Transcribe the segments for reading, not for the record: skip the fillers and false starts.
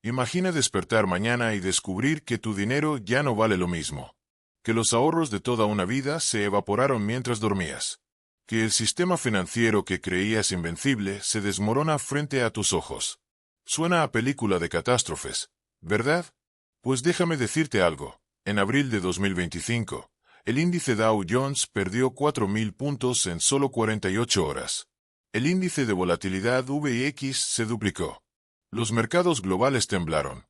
Imagina despertar mañana y descubrir que tu dinero ya no vale lo mismo. Que los ahorros de toda una vida se evaporaron mientras dormías. Que el sistema financiero que creías invencible se desmorona frente a tus ojos. Suena a película de catástrofes, ¿verdad? Pues déjame decirte algo. En abril de 2025, el índice Dow Jones perdió 4.000 puntos en solo 48 horas. El índice de volatilidad VIX se duplicó. Los mercados globales temblaron.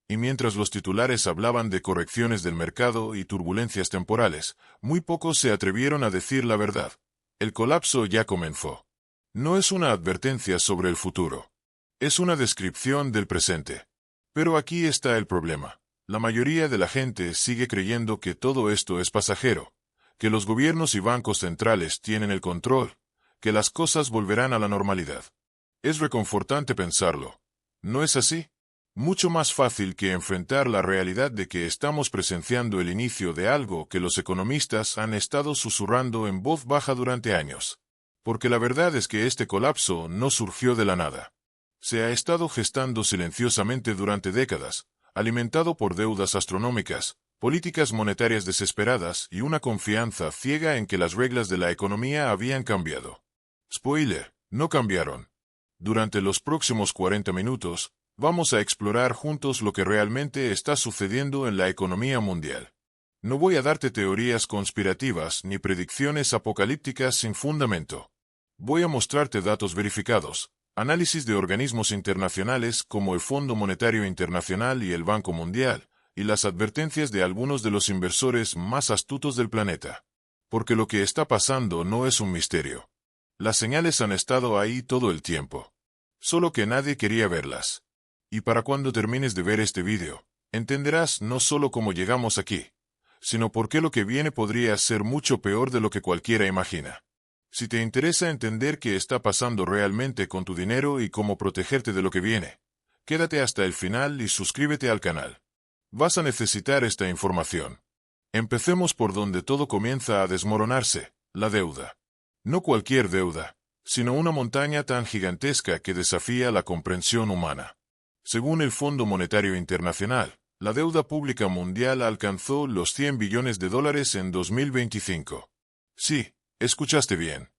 Y mientras los titulares hablaban de correcciones del mercado y turbulencias temporales, muy pocos se atrevieron a decir la verdad. El colapso ya comenzó. No es una advertencia sobre el futuro. Es una descripción del presente. Pero aquí está el problema. La mayoría de la gente sigue creyendo que todo esto es pasajero, que los gobiernos y bancos centrales tienen el control, que las cosas volverán a la normalidad. Es reconfortante pensarlo. ¿No es así? Mucho más fácil que enfrentar la realidad de que estamos presenciando el inicio de algo que los economistas han estado susurrando en voz baja durante años. Porque la verdad es que este colapso no surgió de la nada. Se ha estado gestando silenciosamente durante décadas, alimentado por deudas astronómicas, políticas monetarias desesperadas y una confianza ciega en que las reglas de la economía habían cambiado. Spoiler, no cambiaron. Durante los próximos 40 minutos, vamos a explorar juntos lo que realmente está sucediendo en la economía mundial. No voy a darte teorías conspirativas ni predicciones apocalípticas sin fundamento. Voy a mostrarte datos verificados, análisis de organismos internacionales como el Fondo Monetario Internacional y el Banco Mundial, y las advertencias de algunos de los inversores más astutos del planeta. Porque lo que está pasando no es un misterio. Las señales han estado ahí todo el tiempo. Solo que nadie quería verlas. Y para cuando termines de ver este vídeo, entenderás no solo cómo llegamos aquí, sino por qué lo que viene podría ser mucho peor de lo que cualquiera imagina. Si te interesa entender qué está pasando realmente con tu dinero y cómo protegerte de lo que viene, quédate hasta el final y suscríbete al canal. Vas a necesitar esta información. Empecemos por donde todo comienza a desmoronarse, la deuda. No cualquier deuda, sino una montaña tan gigantesca que desafía la comprensión humana. Según el Fondo Monetario Internacional, la deuda pública mundial alcanzó los 100 billones de dólares en 2025. Sí, escuchaste bien.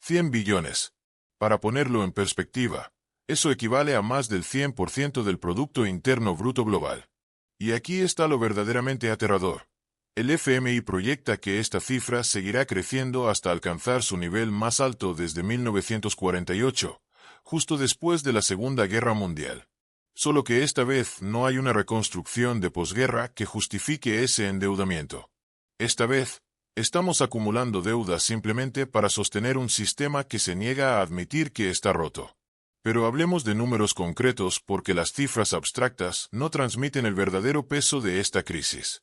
100 billones. Para ponerlo en perspectiva, eso equivale a más del 100% del Producto Interno Bruto Global. Y aquí está lo verdaderamente aterrador. El FMI proyecta que esta cifra seguirá creciendo hasta alcanzar su nivel más alto desde 1948, justo después de la Segunda Guerra Mundial. Solo que esta vez no hay una reconstrucción de posguerra que justifique ese endeudamiento. Esta vez, estamos acumulando deuda simplemente para sostener un sistema que se niega a admitir que está roto. Pero hablemos de números concretos porque las cifras abstractas no transmiten el verdadero peso de esta crisis.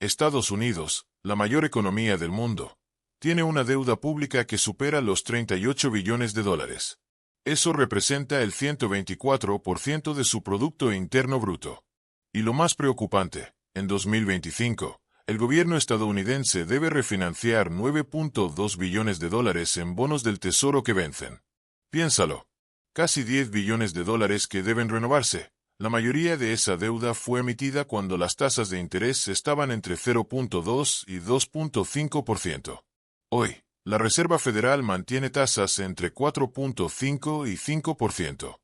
Estados Unidos, la mayor economía del mundo, tiene una deuda pública que supera los 38 billones de dólares. Eso representa el 124% de su Producto Interno Bruto. Y lo más preocupante, en 2025, el gobierno estadounidense debe refinanciar 9.2 billones de dólares en bonos del Tesoro que vencen. Piénsalo. Casi 10 billones de dólares que deben renovarse. La mayoría de esa deuda fue emitida cuando las tasas de interés estaban entre 0.2 y 2.5%. Hoy, la Reserva Federal mantiene tasas entre 4.5 y 5%.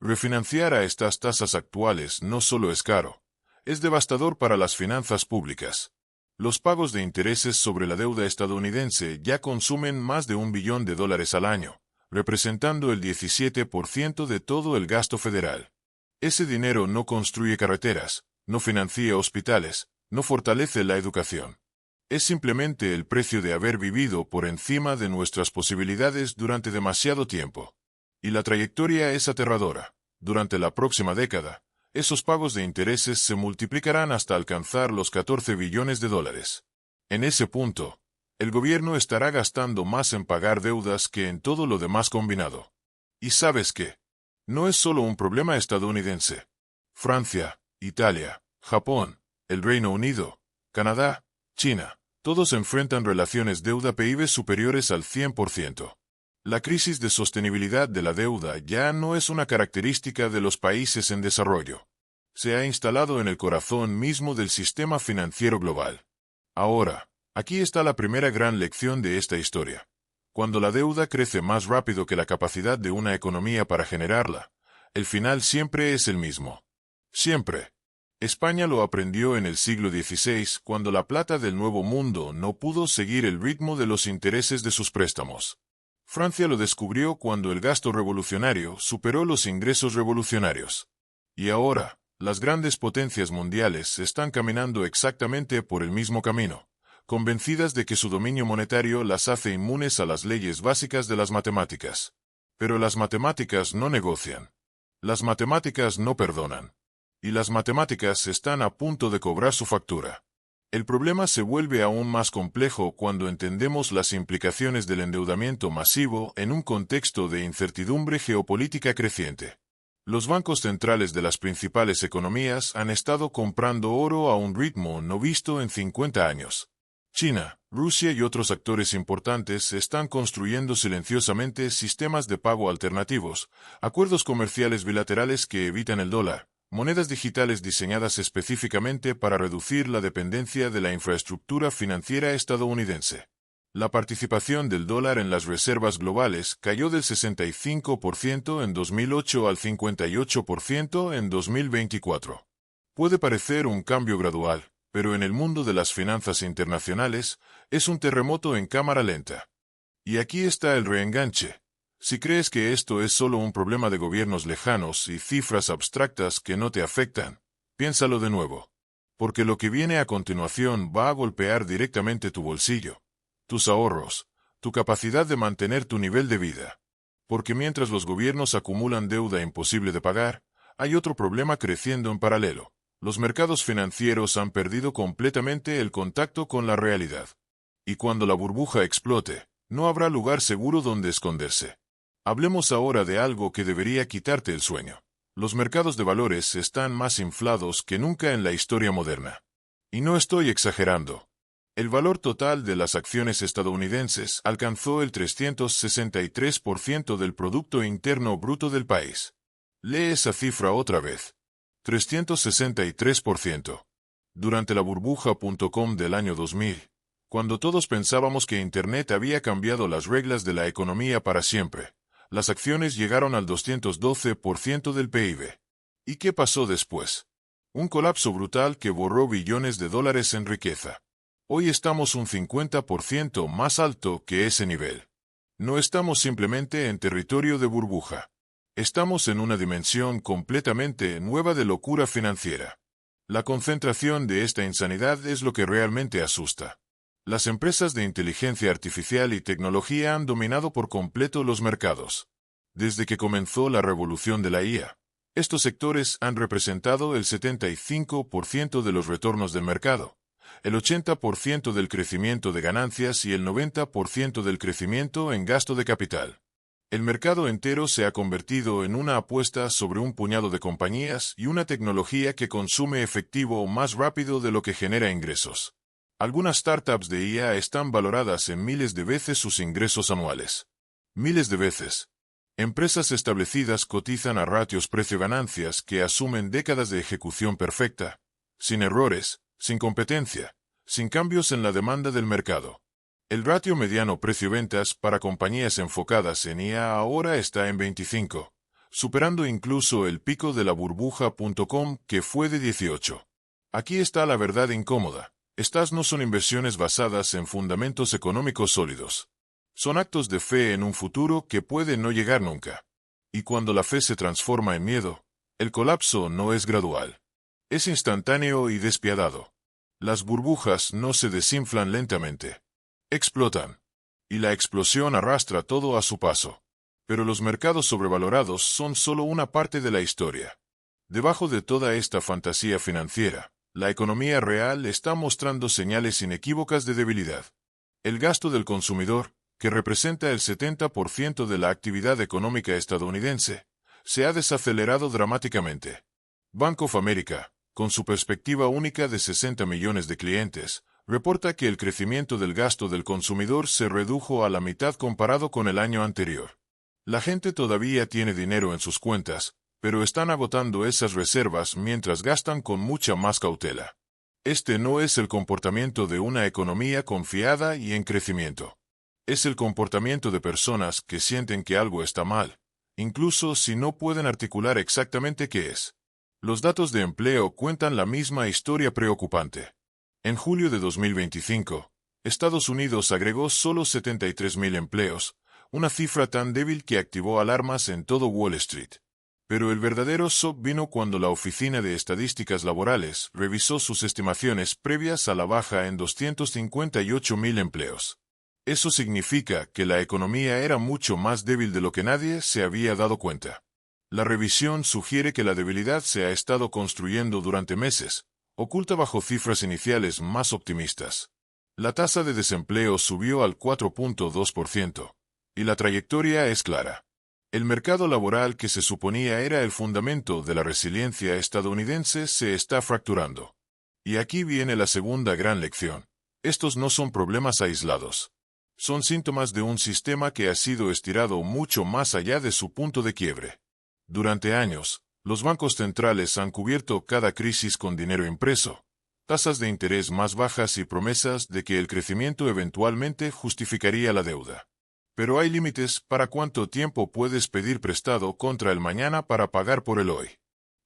Refinanciar a estas tasas actuales no solo es caro, es devastador para las finanzas públicas. Los pagos de intereses sobre la deuda estadounidense ya consumen más de $1 billón al año, representando el 17% de todo el gasto federal. Ese dinero no construye carreteras, no financia hospitales, no fortalece la educación. Es simplemente el precio de haber vivido por encima de nuestras posibilidades durante demasiado tiempo. Y la trayectoria es aterradora. Durante la próxima década, esos pagos de intereses se multiplicarán hasta alcanzar los 14 billones de dólares. En ese punto, el gobierno estará gastando más en pagar deudas que en todo lo demás combinado. ¿Y sabes qué? No es solo un problema estadounidense. Francia, Italia, Japón, el Reino Unido, Canadá, China, todos enfrentan relaciones deuda-PIB superiores al 100%. La crisis de sostenibilidad de la deuda ya no es una característica de los países en desarrollo. Se ha instalado en el corazón mismo del sistema financiero global. Ahora, aquí está la primera gran lección de esta historia. Cuando la deuda crece más rápido que la capacidad de una economía para generarla, el final siempre es el mismo. Siempre. España lo aprendió en el siglo XVI, cuando la plata del Nuevo Mundo no pudo seguir el ritmo de los intereses de sus préstamos. Francia lo descubrió cuando el gasto revolucionario superó los ingresos revolucionarios. Y ahora, las grandes potencias mundiales están caminando exactamente por el mismo camino, convencidas de que su dominio monetario las hace inmunes a las leyes básicas de las matemáticas. Pero las matemáticas no negocian. Las matemáticas no perdonan. Y las matemáticas están a punto de cobrar su factura. El problema se vuelve aún más complejo cuando entendemos las implicaciones del endeudamiento masivo en un contexto de incertidumbre geopolítica creciente. Los bancos centrales de las principales economías han estado comprando oro a un ritmo no visto en 50 años. China, Rusia y otros actores importantes están construyendo silenciosamente sistemas de pago alternativos, acuerdos comerciales bilaterales que evitan el dólar, monedas digitales diseñadas específicamente para reducir la dependencia de la infraestructura financiera estadounidense. La participación del dólar en las reservas globales cayó del 65% en 2008 al 58% en 2024. Puede parecer un cambio gradual, pero en el mundo de las finanzas internacionales es un terremoto en cámara lenta. Y aquí está el reenganche. Si crees que esto es solo un problema de gobiernos lejanos y cifras abstractas que no te afectan, piénsalo de nuevo. Porque lo que viene a continuación va a golpear directamente tu bolsillo, tus ahorros, tu capacidad de mantener tu nivel de vida. Porque mientras los gobiernos acumulan deuda imposible de pagar, hay otro problema creciendo en paralelo. Los mercados financieros han perdido completamente el contacto con la realidad. Y cuando la burbuja explote, no habrá lugar seguro donde esconderse. Hablemos ahora de algo que debería quitarte el sueño. Los mercados de valores están más inflados que nunca en la historia moderna. Y no estoy exagerando. El valor total de las acciones estadounidenses alcanzó el 363% del Producto Interno Bruto del país. Lee esa cifra otra vez. 363%. Durante la burbuja.com del año 2000, cuando todos pensábamos que Internet había cambiado las reglas de la economía para siempre, las acciones llegaron al 212% del PIB. ¿Y qué pasó después? Un colapso brutal que borró billones de dólares en riqueza. Hoy estamos un 50% más alto que ese nivel. No estamos simplemente en territorio de burbuja. Estamos en una dimensión completamente nueva de locura financiera. La concentración de esta insanidad es lo que realmente asusta. Las empresas de inteligencia artificial y tecnología han dominado por completo los mercados. Desde que comenzó la revolución de la IA, estos sectores han representado el 75% de los retornos del mercado, el 80% del crecimiento de ganancias y el 90% del crecimiento en gasto de capital. El mercado entero se ha convertido en una apuesta sobre un puñado de compañías y una tecnología que consume efectivo más rápido de lo que genera ingresos. Algunas startups de IA están valoradas en miles de veces sus ingresos anuales. Miles de veces. Empresas establecidas cotizan a ratios precio-ganancias que asumen décadas de ejecución perfecta, sin errores, sin competencia, sin cambios en la demanda del mercado. El ratio mediano precio-ventas para compañías enfocadas en IA ahora está en 25, superando incluso el pico de la burbuja.com que fue de 18. Aquí está la verdad incómoda. Estas no son inversiones basadas en fundamentos económicos sólidos. Son actos de fe en un futuro que puede no llegar nunca. Y cuando la fe se transforma en miedo, el colapso no es gradual. Es instantáneo y despiadado. Las burbujas no se desinflan lentamente. Explotan. Y la explosión arrastra todo a su paso. Pero los mercados sobrevalorados son solo una parte de la historia. Debajo de toda esta fantasía financiera, la economía real está mostrando señales inequívocas de debilidad. El gasto del consumidor, que representa el 70% de la actividad económica estadounidense, se ha desacelerado dramáticamente. Bank of America, con su perspectiva única de 60 millones de clientes, reporta que el crecimiento del gasto del consumidor se redujo a la mitad comparado con el año anterior. La gente todavía tiene dinero en sus cuentas, pero están agotando esas reservas mientras gastan con mucha más cautela. Este no es el comportamiento de una economía confiada y en crecimiento. Es el comportamiento de personas que sienten que algo está mal, incluso si no pueden articular exactamente qué es. Los datos de empleo cuentan la misma historia preocupante. En julio de 2025, Estados Unidos agregó solo 73,000 empleos, una cifra tan débil que activó alarmas en todo Wall Street. Pero el verdadero shock vino cuando la Oficina de Estadísticas Laborales revisó sus estimaciones previas a la baja en 258,000 empleos. Eso significa que la economía era mucho más débil de lo que nadie se había dado cuenta. La revisión sugiere que la debilidad se ha estado construyendo durante meses, oculta bajo cifras iniciales más optimistas. La tasa de desempleo subió al 4.2%, y la trayectoria es clara. El mercado laboral que se suponía era el fundamento de la resiliencia estadounidense se está fracturando. Y aquí viene la segunda gran lección. Estos no son problemas aislados. Son síntomas de un sistema que ha sido estirado mucho más allá de su punto de quiebre. Durante años, los bancos centrales han cubierto cada crisis con dinero impreso, tasas de interés más bajas y promesas de que el crecimiento eventualmente justificaría la deuda. Pero hay límites para cuánto tiempo puedes pedir prestado contra el mañana para pagar por el hoy.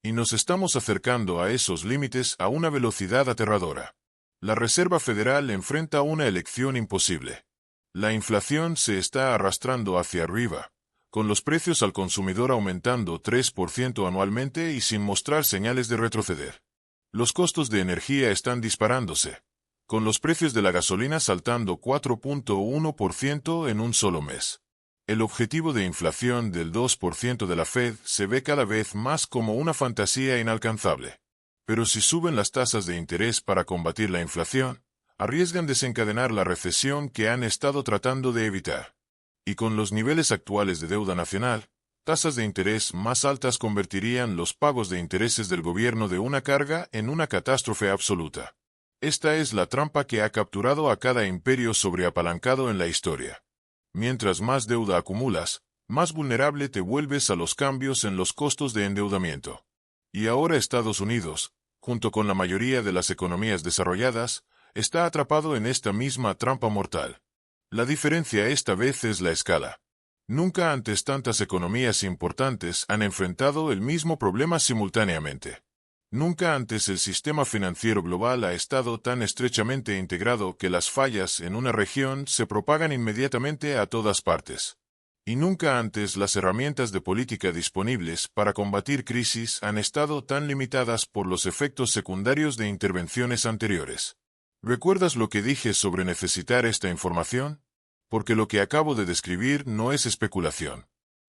Y nos estamos acercando a esos límites a una velocidad aterradora. La Reserva Federal enfrenta una elección imposible. La inflación se está arrastrando hacia arriba, con los precios al consumidor aumentando 3% anualmente y sin mostrar señales de retroceder. Los costos de energía están disparándose, con los precios de la gasolina saltando 4.1% en un solo mes. El objetivo de inflación del 2% de la Fed se ve cada vez más como una fantasía inalcanzable. Pero si suben las tasas de interés para combatir la inflación, arriesgan desencadenar la recesión que han estado tratando de evitar. Y con los niveles actuales de deuda nacional, tasas de interés más altas convertirían los pagos de intereses del gobierno de una carga en una catástrofe absoluta. Esta es la trampa que ha capturado a cada imperio sobreapalancado en la historia. Mientras más deuda acumulas, más vulnerable te vuelves a los cambios en los costos de endeudamiento. Y ahora Estados Unidos, junto con la mayoría de las economías desarrolladas, está atrapado en esta misma trampa mortal. La diferencia esta vez es la escala. Nunca antes tantas economías importantes han enfrentado el mismo problema simultáneamente. Nunca antes el sistema financiero global ha estado tan estrechamente integrado que las fallas en una región se propagan inmediatamente a todas partes. Y nunca antes las herramientas de política disponibles para combatir crisis han estado tan limitadas por los efectos secundarios de intervenciones anteriores. ¿Recuerdas lo que dije sobre necesitar esta información? Porque lo que acabo de describir no es especulación.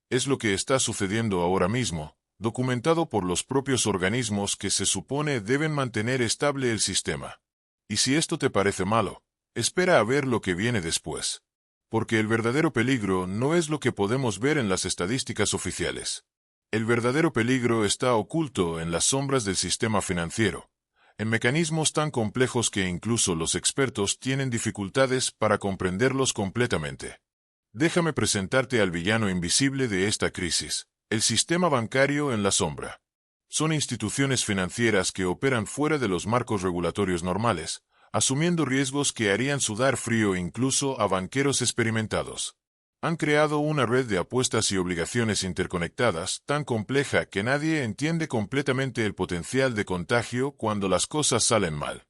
Es lo que está sucediendo ahora mismo, documentado por los propios organismos que se supone deben mantener estable el sistema. Y si esto te parece malo, espera a ver lo que viene después. Porque el verdadero peligro no es lo que podemos ver en las estadísticas oficiales. El verdadero peligro está oculto en las sombras del sistema financiero, en mecanismos tan complejos que incluso los expertos tienen dificultades para comprenderlos completamente. Déjame presentarte al villano invisible de esta crisis. El sistema bancario en la sombra. Son instituciones financieras que operan fuera de los marcos regulatorios normales, asumiendo riesgos que harían sudar frío incluso a banqueros experimentados. Han creado una red de apuestas y obligaciones interconectadas tan compleja que nadie entiende completamente el potencial de contagio cuando las cosas salen mal.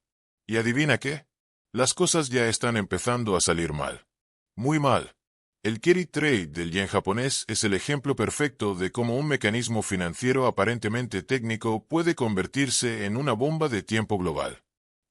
¿Y adivina qué? Las cosas ya están empezando a salir mal. Muy mal. El carry trade del yen japonés es el ejemplo perfecto de cómo un mecanismo financiero aparentemente técnico puede convertirse en una bomba de tiempo global.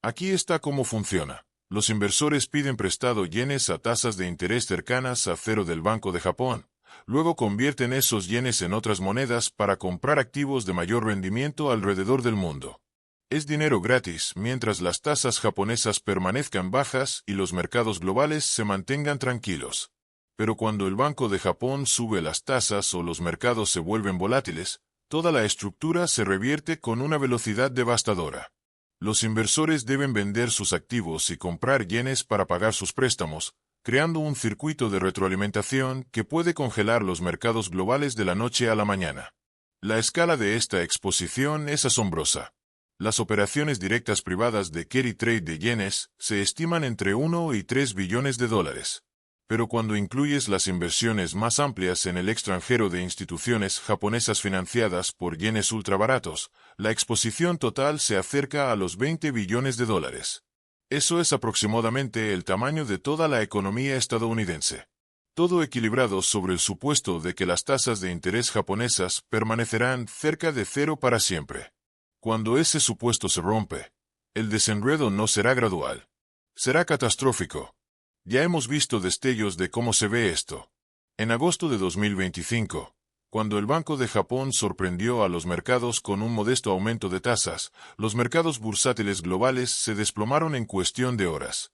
Aquí está cómo funciona. Los inversores piden prestado yenes a tasas de interés cercanas a cero del Banco de Japón. Luego convierten esos yenes en otras monedas para comprar activos de mayor rendimiento alrededor del mundo. Es dinero gratis mientras las tasas japonesas permanezcan bajas y los mercados globales se mantengan tranquilos. Pero cuando el Banco de Japón sube las tasas o los mercados se vuelven volátiles, toda la estructura se revierte con una velocidad devastadora. Los inversores deben vender sus activos y comprar yenes para pagar sus préstamos, creando un circuito de retroalimentación que puede congelar los mercados globales de la noche a la mañana. La escala de esta exposición es asombrosa. Las operaciones directas privadas de carry trade de yenes se estiman entre 1 y 3 billones de dólares. Pero cuando incluyes las inversiones más amplias en el extranjero de instituciones japonesas financiadas por yenes ultrabaratos, la exposición total se acerca a los 20 billones de dólares. Eso es aproximadamente el tamaño de toda la economía estadounidense. Todo equilibrado sobre el supuesto de que las tasas de interés japonesas permanecerán cerca de cero para siempre. Cuando ese supuesto se rompe, el desenredo no será gradual. Será catastrófico. Ya hemos visto destellos de cómo se ve esto. En agosto de 2025, cuando el Banco de Japón sorprendió a los mercados con un modesto aumento de tasas, los mercados bursátiles globales se desplomaron en cuestión de horas.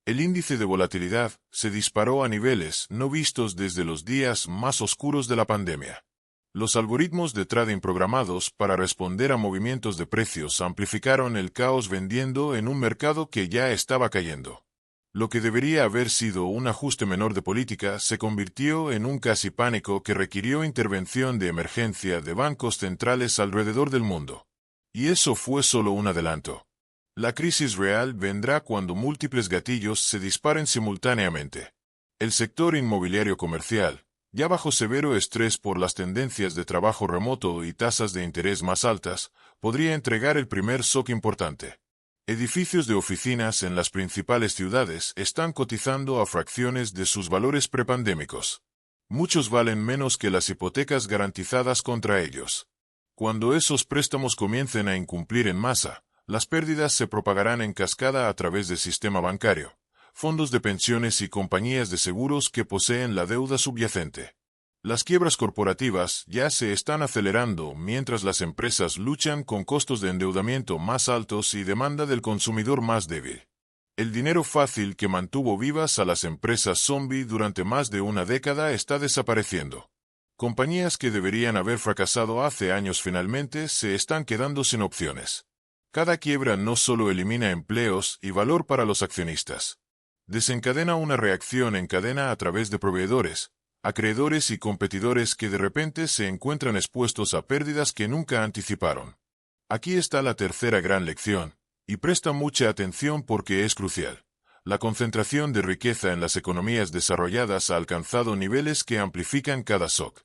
El índice de volatilidad se disparó a niveles no vistos desde los días más oscuros de la pandemia. Los algoritmos de trading programados para responder a movimientos de precios amplificaron el caos vendiendo en un mercado que ya estaba cayendo. Lo que debería haber sido un ajuste menor de política se convirtió en un casi pánico que requirió intervención de emergencia de bancos centrales alrededor del mundo. Y eso fue solo un adelanto. La crisis real vendrá cuando múltiples gatillos se disparen simultáneamente. El sector inmobiliario comercial, ya bajo severo estrés por las tendencias de trabajo remoto y tasas de interés más altas, podría entregar el primer shock importante. Edificios de oficinas en las principales ciudades están cotizando a fracciones de sus valores prepandémicos. Muchos valen menos que las hipotecas garantizadas contra ellos. Cuando esos préstamos comiencen a incumplir en masa, las pérdidas se propagarán en cascada a través del sistema bancario, fondos de pensiones y compañías de seguros que poseen la deuda subyacente. Las quiebras corporativas ya se están acelerando mientras las empresas luchan con costos de endeudamiento más altos y demanda del consumidor más débil. El dinero fácil que mantuvo vivas a las empresas zombie durante más de una década está desapareciendo. Compañías que deberían haber fracasado hace años finalmente se están quedando sin opciones. Cada quiebra no solo elimina empleos y valor para los accionistas. Desencadena una reacción en cadena a través de proveedores, acreedores y competidores que de repente se encuentran expuestos a pérdidas que nunca anticiparon. Aquí está la tercera gran lección, y presta mucha atención porque es crucial. La concentración de riqueza en las economías desarrolladas ha alcanzado niveles que amplifican cada shock.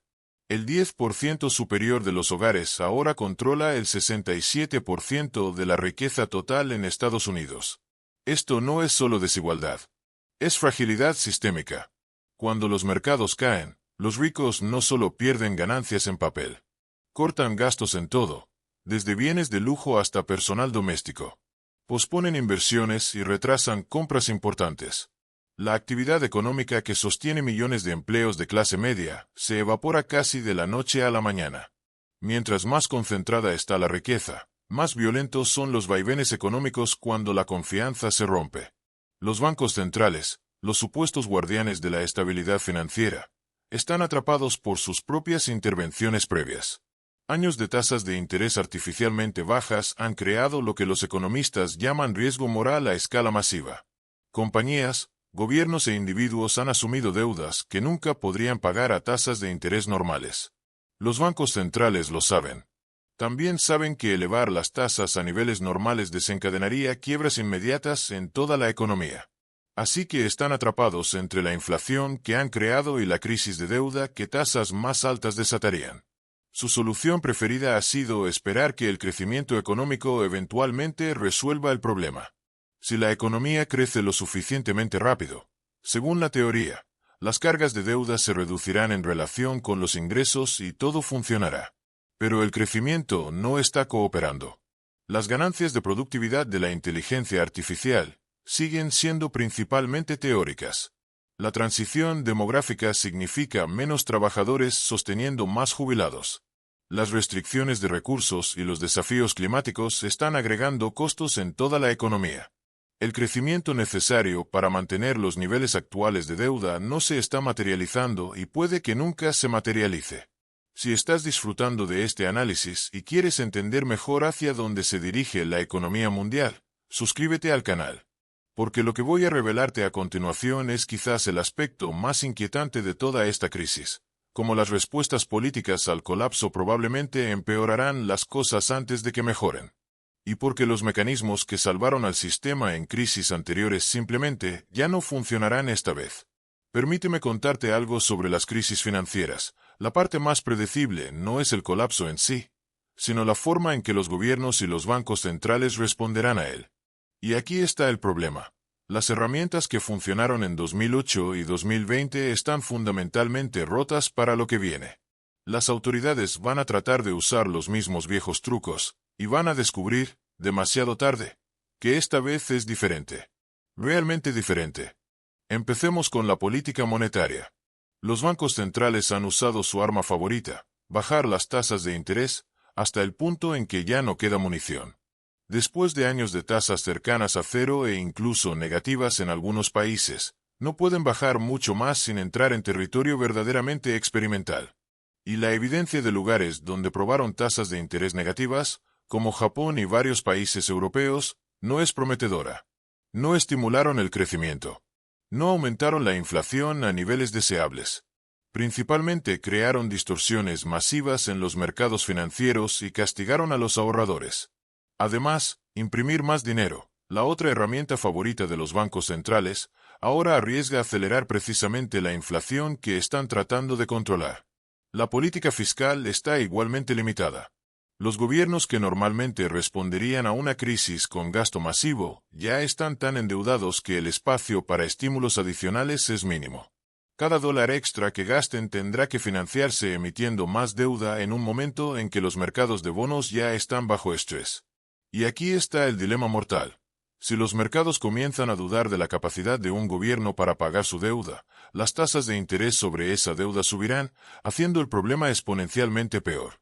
El 10% superior de los hogares ahora controla el 67% de la riqueza total en Estados Unidos. Esto no es solo desigualdad. Es fragilidad sistémica. Cuando los mercados caen, los ricos no solo pierden ganancias en papel. Cortan gastos en todo, desde bienes de lujo hasta personal doméstico. Posponen inversiones y retrasan compras importantes. La actividad económica que sostiene millones de empleos de clase media se evapora casi de la noche a la mañana. Mientras más concentrada está la riqueza, más violentos son los vaivenes económicos cuando la confianza se rompe. Los bancos centrales, los supuestos guardianes de la estabilidad financiera, están atrapados por sus propias intervenciones previas. Años de tasas de interés artificialmente bajas han creado lo que los economistas llaman riesgo moral a escala masiva. Compañías, gobiernos e individuos han asumido deudas que nunca podrían pagar a tasas de interés normales. Los bancos centrales lo saben. También saben que elevar las tasas a niveles normales desencadenaría quiebras inmediatas en toda la economía. Así que están atrapados entre la inflación que han creado y la crisis de deuda que tasas más altas desatarían. Su solución preferida ha sido esperar que el crecimiento económico eventualmente resuelva el problema. Si la economía crece lo suficientemente rápido, según la teoría, las cargas de deuda se reducirán en relación con los ingresos y todo funcionará. Pero el crecimiento no está cooperando. Las ganancias de productividad de la inteligencia artificial siguen siendo principalmente teóricas. La transición demográfica significa menos trabajadores sosteniendo más jubilados. Las restricciones de recursos y los desafíos climáticos están agregando costos en toda la economía. El crecimiento necesario para mantener los niveles actuales de deuda no se está materializando y puede que nunca se materialice. Si estás disfrutando de este análisis y quieres entender mejor hacia dónde se dirige la economía mundial, suscríbete al canal. Porque lo que voy a revelarte a continuación es quizás el aspecto más inquietante de toda esta crisis. como las respuestas políticas al colapso probablemente empeorarán las cosas antes de que mejoren. Y porque los mecanismos que salvaron al sistema en crisis anteriores simplemente ya no funcionarán esta vez. Permíteme contarte algo sobre las crisis financieras. La parte más predecible no es el colapso en sí, sino la forma en que los gobiernos y los bancos centrales responderán a él. Y aquí está el problema. Las herramientas que funcionaron en 2008 y 2020 están fundamentalmente rotas para lo que viene. Las autoridades van a tratar de usar los mismos viejos trucos, y van a descubrir, demasiado tarde, que esta vez es diferente. Realmente diferente. Empecemos con la política monetaria. Los bancos centrales han usado su arma favorita, bajar las tasas de interés, hasta el punto en que ya no queda munición. Después de años de tasas cercanas a cero e incluso negativas en algunos países, no pueden bajar mucho más sin entrar en territorio verdaderamente experimental. Y la evidencia de lugares donde probaron tasas de interés negativas, como Japón y varios países europeos, no es prometedora. No estimularon el crecimiento. No aumentaron la inflación a niveles deseables. Principalmente crearon distorsiones masivas en los mercados financieros y castigaron a los ahorradores. Además, imprimir más dinero, la otra herramienta favorita de los bancos centrales, ahora arriesga acelerar precisamente la inflación que están tratando de controlar. La política fiscal está igualmente limitada. Los gobiernos que normalmente responderían a una crisis con gasto masivo, ya están tan endeudados que el espacio para estímulos adicionales es mínimo. Cada dólar extra que gasten tendrá que financiarse emitiendo más deuda en un momento en que los mercados de bonos ya están bajo estrés. Y aquí está el dilema mortal. Si los mercados comienzan a dudar de la capacidad de un gobierno para pagar su deuda, las tasas de interés sobre esa deuda subirán, haciendo el problema exponencialmente peor.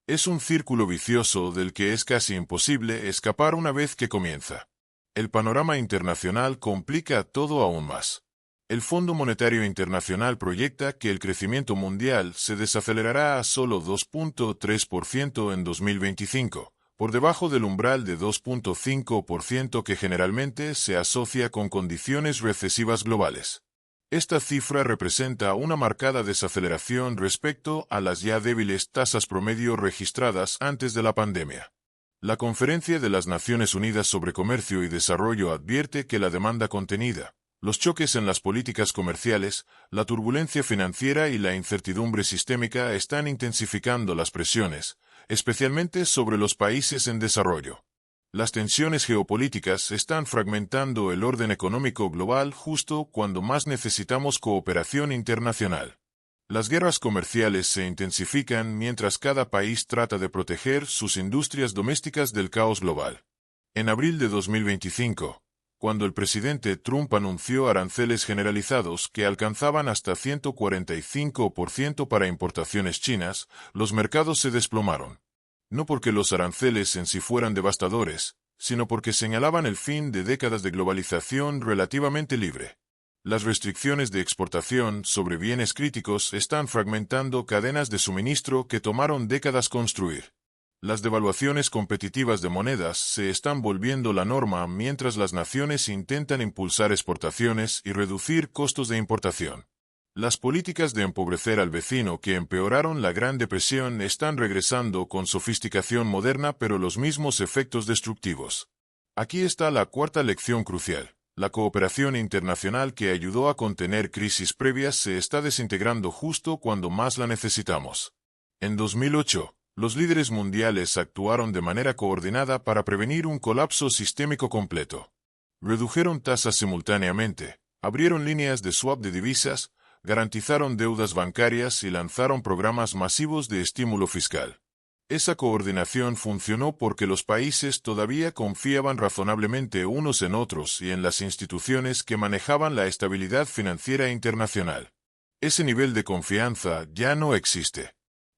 Es un círculo vicioso del que es casi imposible escapar una vez que comienza. El panorama internacional complica todo aún más. El Fondo Monetario Internacional proyecta que el crecimiento mundial se desacelerará a solo 2.3% en 2025, por debajo del umbral de 2.5% que generalmente se asocia con condiciones recesivas globales. Esta cifra representa una marcada desaceleración respecto a las ya débiles tasas promedio registradas antes de la pandemia. La Conferencia de las Naciones Unidas sobre Comercio y Desarrollo advierte que la demanda contenida, los choques en las políticas comerciales, la turbulencia financiera y la incertidumbre sistémica están intensificando las presiones, especialmente sobre los países en desarrollo. Las tensiones geopolíticas están fragmentando el orden económico global justo cuando más necesitamos cooperación internacional. Las guerras comerciales se intensifican mientras cada país trata de proteger sus industrias domésticas del caos global. En abril de 2025, cuando el presidente Trump anunció aranceles generalizados que alcanzaban hasta 145% para importaciones chinas, los mercados se desplomaron. No porque los aranceles en sí fueran devastadores, sino porque señalaban el fin de décadas de globalización relativamente libre. Las restricciones de exportación sobre bienes críticos están fragmentando cadenas de suministro que tomaron décadas construir. Las devaluaciones competitivas de monedas se están volviendo la norma mientras las naciones intentan impulsar exportaciones y reducir costos de importación. Las políticas de empobrecer al vecino que empeoraron la Gran Depresión están regresando con sofisticación moderna pero los mismos efectos destructivos. Aquí está la cuarta lección crucial. La cooperación internacional que ayudó a contener crisis previas se está desintegrando justo cuando más la necesitamos. En 2008, los líderes mundiales actuaron de manera coordinada para prevenir un colapso sistémico completo. Redujeron tasas simultáneamente, abrieron líneas de swap de divisas, garantizaron deudas bancarias y lanzaron programas masivos de estímulo fiscal. Esa coordinación funcionó porque los países todavía confiaban razonablemente unos en otros y en las instituciones que manejaban la estabilidad financiera internacional. Ese nivel de confianza ya no existe.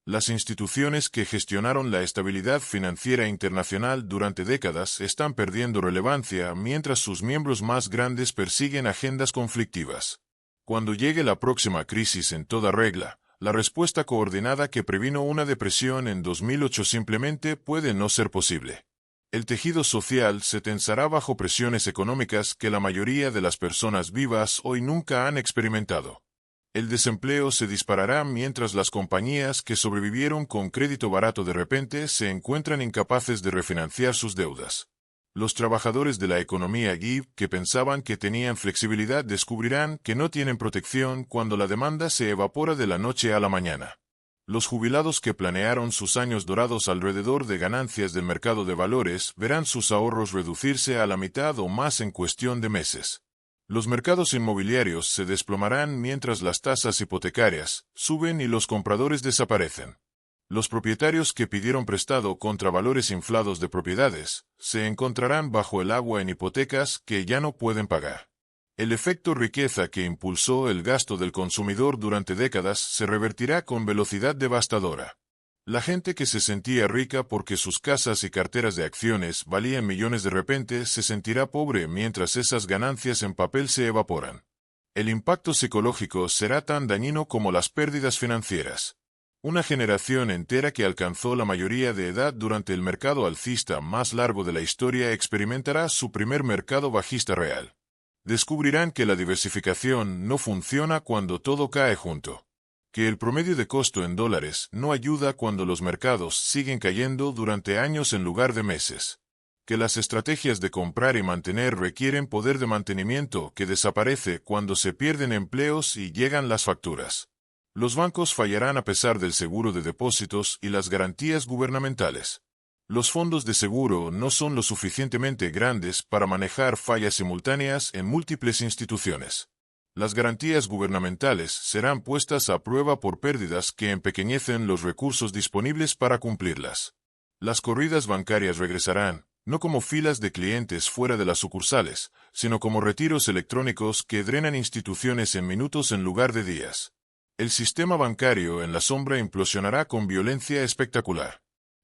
Las instituciones que gestionaron la estabilidad financiera internacional durante décadas están perdiendo relevancia mientras sus miembros más grandes persiguen agendas conflictivas. Cuando llegue la próxima crisis en toda regla, la respuesta coordinada que previno una depresión en 2008 simplemente puede no ser posible. El tejido social se tensará bajo presiones económicas que la mayoría de las personas vivas hoy nunca han experimentado. El desempleo se disparará mientras las compañías que sobrevivieron con crédito barato de repente se encuentran incapaces de refinanciar sus deudas. Los trabajadores de la economía gig que pensaban que tenían flexibilidad descubrirán que no tienen protección cuando la demanda se evapora de la noche a la mañana. Los jubilados que planearon sus años dorados alrededor de ganancias del mercado de valores verán sus ahorros reducirse a la mitad o más en cuestión de meses. Los mercados inmobiliarios se desplomarán mientras las tasas hipotecarias suben y los compradores desaparecen. Los propietarios que pidieron prestado contra valores inflados de propiedades se encontrarán bajo el agua en hipotecas que ya no pueden pagar. El efecto riqueza que impulsó el gasto del consumidor durante décadas se revertirá con velocidad devastadora. La gente que se sentía rica porque sus casas y carteras de acciones valían millones de repente se sentirá pobre mientras esas ganancias en papel se evaporan. El impacto psicológico será tan dañino como las pérdidas financieras. Una generación entera que alcanzó la mayoría de edad durante el mercado alcista más largo de la historia experimentará su primer mercado bajista real. Descubrirán que la diversificación no funciona cuando todo cae junto. Que el promedio de costo en dólares no ayuda cuando los mercados siguen cayendo durante años en lugar de meses. Que las estrategias de comprar y mantener requieren poder de mantenimiento que desaparece cuando se pierden empleos y llegan las facturas. Los bancos fallarán a pesar del seguro de depósitos y las garantías gubernamentales. Los fondos de seguro no son lo suficientemente grandes para manejar fallas simultáneas en múltiples instituciones. Las garantías gubernamentales serán puestas a prueba por pérdidas que empequeñecen los recursos disponibles para cumplirlas. Las corridas bancarias regresarán, no como filas de clientes fuera de las sucursales, sino como retiros electrónicos que drenan instituciones en minutos en lugar de días. El sistema bancario en la sombra implosionará con violencia espectacular.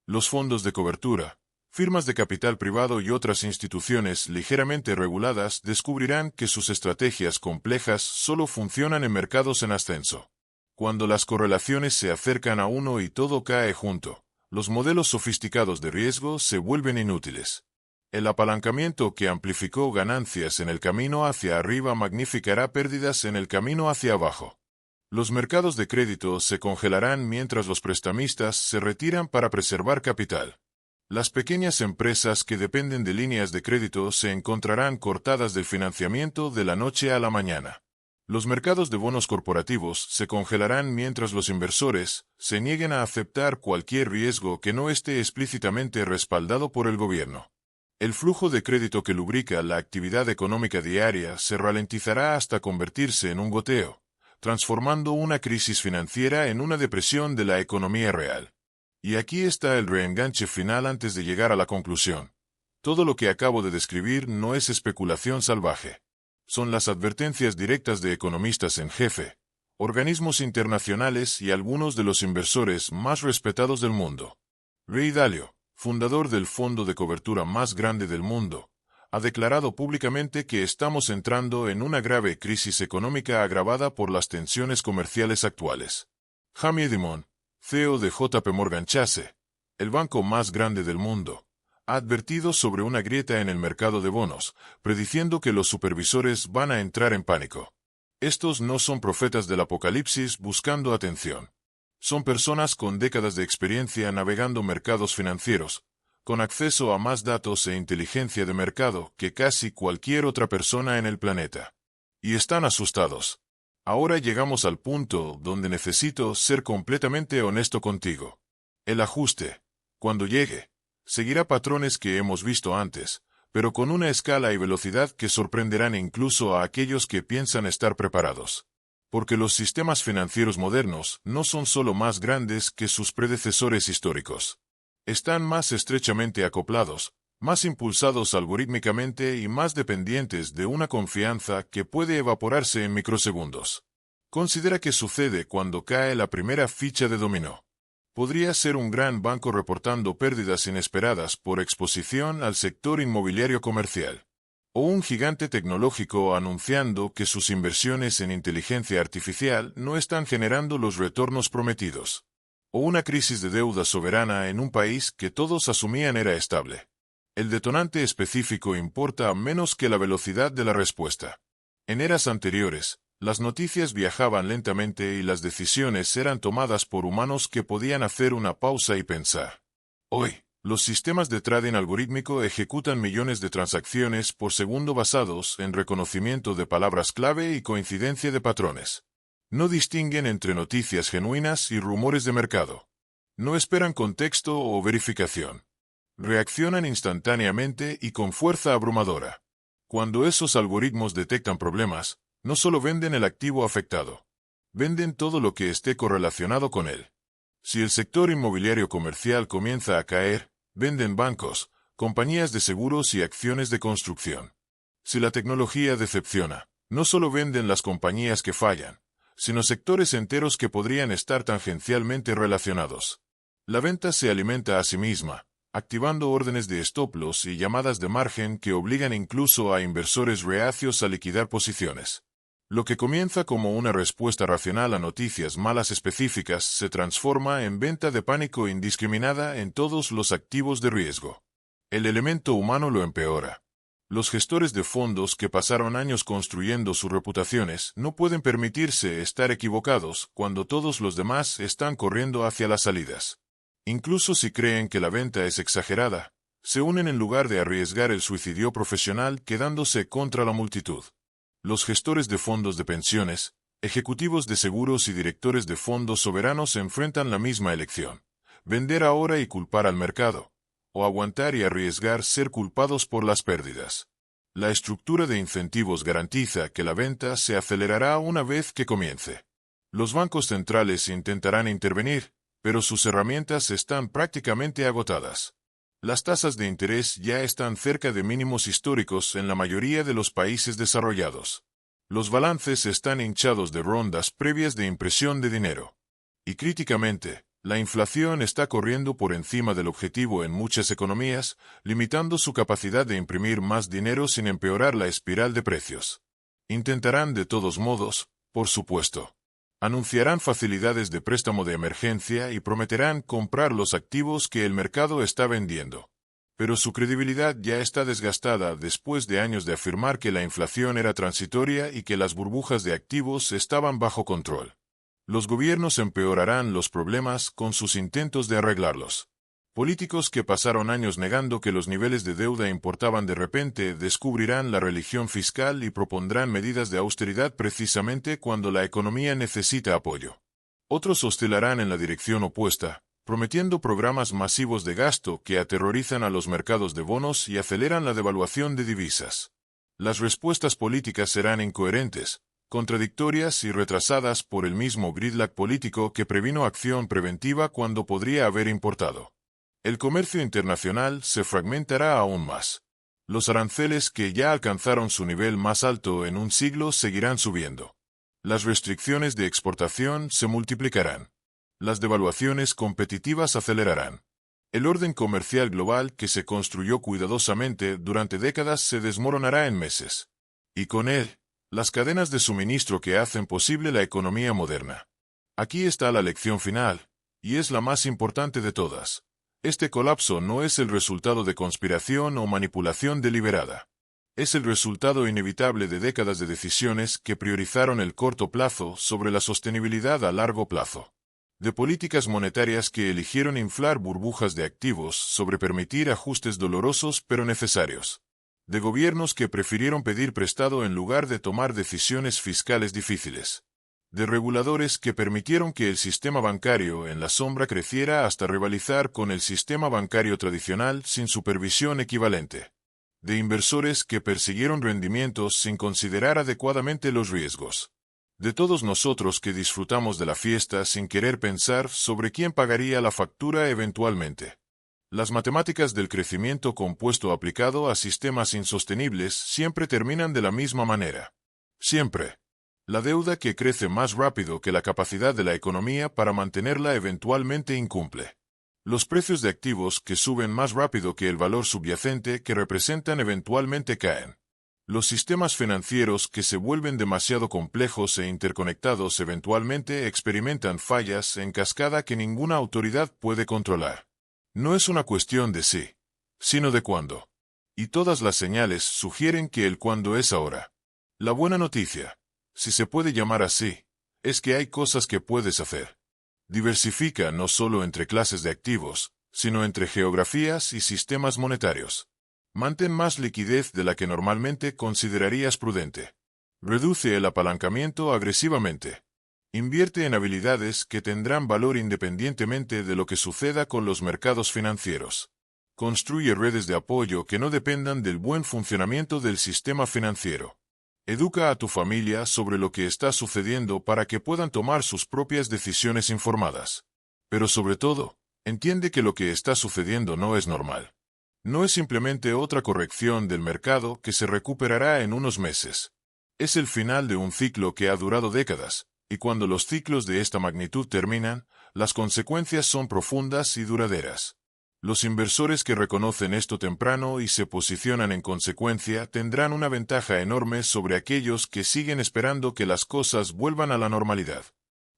Los fondos de cobertura, firmas de capital privado y otras instituciones ligeramente reguladas descubrirán que sus estrategias complejas solo funcionan en mercados en ascenso. Cuando las correlaciones se acercan a uno y todo cae junto, los modelos sofisticados de riesgo se vuelven inútiles. El apalancamiento que amplificó ganancias en el camino hacia arriba magnificará pérdidas en el camino hacia abajo. Los mercados de crédito se congelarán mientras los prestamistas se retiran para preservar capital. Las pequeñas empresas que dependen de líneas de crédito se encontrarán cortadas del financiamiento de la noche a la mañana. Los mercados de bonos corporativos se congelarán mientras los inversores se nieguen a aceptar cualquier riesgo que no esté explícitamente respaldado por el gobierno. El flujo de crédito que lubrica la actividad económica diaria se ralentizará hasta convertirse en un goteo, transformando una crisis financiera en una depresión de la economía real. Y aquí está el reenganche final antes de llegar a la conclusión. Todo lo que acabo de describir no es especulación salvaje. Son las advertencias directas de economistas en jefe, organismos internacionales y algunos de los inversores más respetados del mundo. Ray Dalio, fundador del fondo de cobertura más grande del mundo, ha declarado públicamente que estamos entrando en una grave crisis económica agravada por las tensiones comerciales actuales. Jamie Dimon, CEO de JP Morgan Chase, el banco más grande del mundo, ha advertido sobre una grieta en el mercado de bonos, prediciendo que los supervisores van a entrar en pánico. Estos no son profetas del apocalipsis buscando atención. Son personas con décadas de experiencia navegando mercados financieros, con acceso a más datos e inteligencia de mercado que casi cualquier otra persona en el planeta. Y están asustados. Ahora llegamos al punto donde necesito ser completamente honesto contigo. El ajuste, cuando llegue, seguirá patrones que hemos visto antes, pero con una escala y velocidad que sorprenderán incluso a aquellos que piensan estar preparados. Porque los sistemas financieros modernos no son solo más grandes que sus predecesores históricos. Están más estrechamente acoplados, más impulsados algorítmicamente y más dependientes de una confianza que puede evaporarse en microsegundos. Considera qué sucede cuando cae la primera ficha de dominó. Podría ser un gran banco reportando pérdidas inesperadas por exposición al sector inmobiliario comercial. O un gigante tecnológico anunciando que sus inversiones en inteligencia artificial no están generando los retornos prometidos. O una crisis de deuda soberana en un país que todos asumían era estable. El detonante específico importa menos que la velocidad de la respuesta. En eras anteriores, Las noticias viajaban lentamente y las decisiones eran tomadas por humanos que podían hacer una pausa y pensar. Hoy, los sistemas de trading algorítmico ejecutan millones de transacciones por segundo basados en reconocimiento de palabras clave y coincidencia de patrones. No distinguen entre noticias genuinas y rumores de mercado. No esperan contexto o verificación. Reaccionan instantáneamente y con fuerza abrumadora. Cuando esos algoritmos detectan problemas, no solo venden el activo afectado. Venden todo lo que esté correlacionado con él. Si el sector inmobiliario comercial comienza a caer, venden bancos, compañías de seguros y acciones de construcción. Si la tecnología decepciona, no solo venden las compañías que fallan, sino sectores enteros que podrían estar tangencialmente relacionados. La venta se alimenta a sí misma, activando órdenes de stop loss y llamadas de margen que obligan incluso a inversores reacios a liquidar posiciones. Lo que comienza como una respuesta racional a noticias malas específicas se transforma en venta de pánico indiscriminada en todos los activos de riesgo. El elemento humano lo empeora. Los gestores de fondos que pasaron años construyendo sus reputaciones no pueden permitirse estar equivocados cuando todos los demás están corriendo hacia las salidas. Incluso si creen que la venta es exagerada, se unen en lugar de arriesgar el suicidio profesional quedándose contra la multitud. Los gestores de fondos de pensiones, ejecutivos de seguros y directores de fondos soberanos enfrentan la misma elección: vender ahora y culpar al mercado, o aguantar y arriesgar ser culpados por las pérdidas. La estructura de incentivos garantiza que la venta se acelerará una vez que comience. Los bancos centrales intentarán intervenir, pero sus herramientas están prácticamente agotadas. Las tasas de interés ya están cerca de mínimos históricos en la mayoría de los países desarrollados. Los balances están hinchados de rondas previas de impresión de dinero. Y críticamente, la inflación está corriendo por encima del objetivo en muchas economías, limitando su capacidad de imprimir más dinero sin empeorar la espiral de precios. Intentarán de todos modos, por supuesto. Anunciarán facilidades de préstamo de emergencia y prometerán comprar los activos que el mercado está vendiendo. Pero su credibilidad ya está desgastada después de años de afirmar que la inflación era transitoria y que las burbujas de activos estaban bajo control. Los gobiernos empeorarán los problemas con sus intentos de arreglarlos. Políticos que pasaron años negando que los niveles de deuda importaban de repente descubrirán la religión fiscal y propondrán medidas de austeridad precisamente cuando la economía necesita apoyo. Otros oscilarán en la dirección opuesta, prometiendo programas masivos de gasto que aterrorizan a los mercados de bonos y aceleran la devaluación de divisas. Las respuestas políticas serán incoherentes, contradictorias y retrasadas por el mismo gridlock político que previno acción preventiva cuando podría haber importado. El comercio internacional se fragmentará aún más. Los aranceles que ya alcanzaron su nivel más alto en un siglo seguirán subiendo. Las restricciones de exportación se multiplicarán. Las devaluaciones competitivas acelerarán. El orden comercial global que se construyó cuidadosamente durante décadas se desmoronará en meses. Y con él, las cadenas de suministro que hacen posible la economía moderna. Aquí está la lección final, y es la más importante de todas. Este colapso no es el resultado de conspiración o manipulación deliberada. Es el resultado inevitable de décadas de decisiones que priorizaron el corto plazo sobre la sostenibilidad a largo plazo. De políticas monetarias que eligieron inflar burbujas de activos sobre permitir ajustes dolorosos pero necesarios. De gobiernos que prefirieron pedir prestado en lugar de tomar decisiones fiscales difíciles. De reguladores que permitieron que el sistema bancario en la sombra creciera hasta rivalizar con el sistema bancario tradicional sin supervisión equivalente. De inversores que persiguieron rendimientos sin considerar adecuadamente los riesgos. De todos nosotros que disfrutamos de la fiesta sin querer pensar sobre quién pagaría la factura eventualmente. Las matemáticas del crecimiento compuesto aplicado a sistemas insostenibles siempre terminan de la misma manera. Siempre. La deuda que crece más rápido que la capacidad de la economía para mantenerla eventualmente incumple. Los precios de activos que suben más rápido que el valor subyacente que representan eventualmente caen. Los sistemas financieros que se vuelven demasiado complejos e interconectados eventualmente experimentan fallas en cascada que ninguna autoridad puede controlar. No es una cuestión de si, sino de cuándo. Y todas las señales sugieren que el cuándo es ahora. La buena noticia. si se puede llamar así, es que hay cosas que puedes hacer. Diversifica no solo entre clases de activos, sino entre geografías y sistemas monetarios. Mantén más liquidez de la que normalmente considerarías prudente. Reduce el apalancamiento agresivamente. Invierte en habilidades que tendrán valor independientemente de lo que suceda con los mercados financieros. Construye redes de apoyo que no dependan del buen funcionamiento del sistema financiero. Educa a tu familia sobre lo que está sucediendo para que puedan tomar sus propias decisiones informadas. Pero sobre todo, entiende que lo que está sucediendo no es normal. No es simplemente otra corrección del mercado que se recuperará en unos meses. Es el final de un ciclo que ha durado décadas, y cuando los ciclos de esta magnitud terminan, las consecuencias son profundas y duraderas. Los inversores que reconocen esto temprano y se posicionan en consecuencia tendrán una ventaja enorme sobre aquellos que siguen esperando que las cosas vuelvan a la normalidad.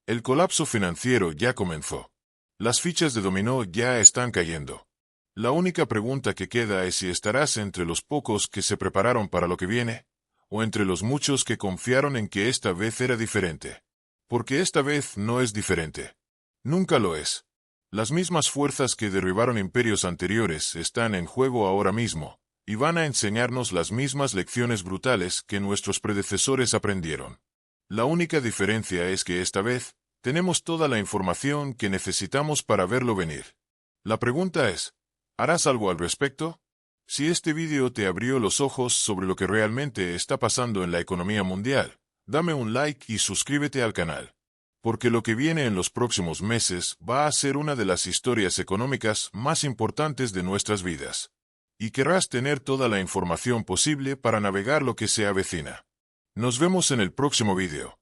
El colapso financiero ya comenzó. Las fichas de dominó ya están cayendo. La única pregunta que queda es si estarás entre los pocos que se prepararon para lo que viene, o entre los muchos que confiaron en que esta vez era diferente. Porque esta vez no es diferente. Nunca lo es. Las mismas fuerzas que derribaron imperios anteriores están en juego ahora mismo, y van a enseñarnos las mismas lecciones brutales que nuestros predecesores aprendieron. La única diferencia es que esta vez, tenemos toda la información que necesitamos para verlo venir. La pregunta es, ¿harás algo al respecto? Si este vídeo te abrió los ojos sobre lo que realmente está pasando en la economía mundial, dame un like y suscríbete al canal. Porque lo que viene en los próximos meses va a ser una de las historias económicas más importantes de nuestras vidas. Y querrás tener toda la información posible para navegar lo que se avecina. Nos vemos en el próximo vídeo.